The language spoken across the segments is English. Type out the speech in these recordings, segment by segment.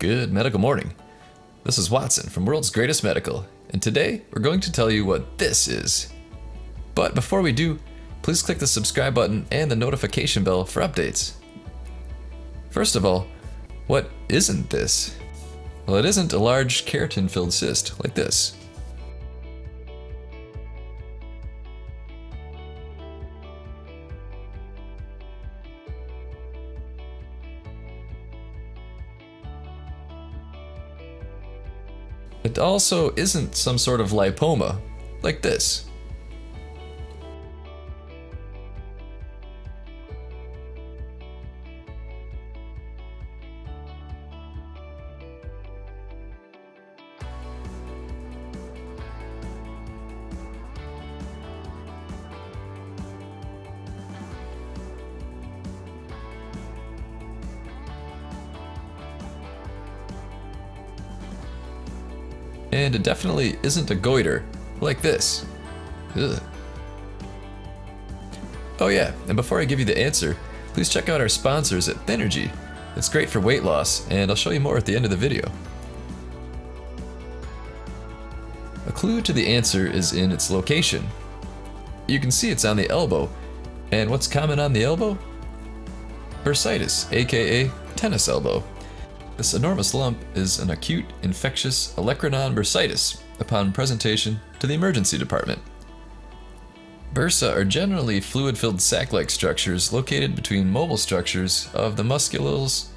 Good medical morning. This is Watson from World's Greatest Medical, and today we're going to tell you what this is. But before we do, please click the subscribe button and the notification bell for updates. First of all, what isn't this? Well, it isn't a large keratin-filled cyst like this. It also isn't some sort of lipoma, like this. And it definitely isn't a goiter, like this. Ugh. Oh yeah, and before I give you the answer, please check out our sponsors at Thynergy. It's great for weight loss, and I'll show you more at the end of the video. A clue to the answer is in its location. You can see it's on the elbow, and what's common on the elbow? Bursitis, aka tennis elbow. This enormous lump is an acute infectious olecranon bursitis upon presentation to the emergency department. Bursa are generally fluid-filled sac-like structures located between mobile structures of the musculus.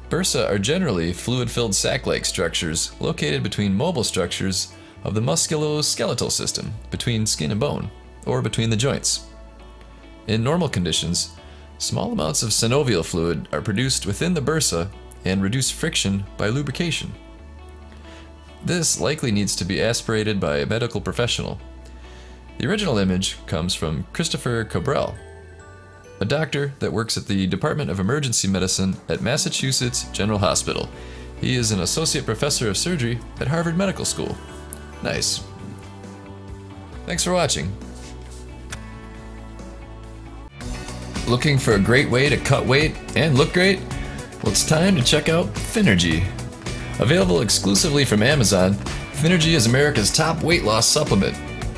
Bursa are generally fluid-filled sac-like structures located between mobile structures of the musculoskeletal system, between skin and bone, or between the joints. In normal conditions, small amounts of synovial fluid are produced within the bursa and reduce friction by lubrication. This likely needs to be aspirated by a medical professional. The original image comes from Christopher Cabral, a doctor that works at the Department of Emergency Medicine at Massachusetts General Hospital. He is an associate professor of surgery at Harvard Medical School. Nice. Thanks for watching. Looking for a great way to cut weight and look great? Well, it's time to check out Thynergy. Available exclusively from Amazon, Thynergy is America's top weight loss supplement.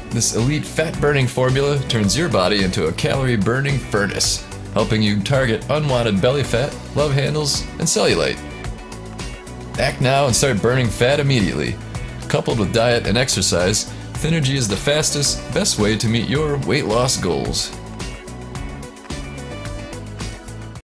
This elite fat-burning formula turns your body into a calorie-burning furnace, helping you target unwanted belly fat, love handles, and cellulite. Act now and start burning fat immediately. Coupled with diet and exercise, Thynergy is the fastest, best way to meet your weight loss goals.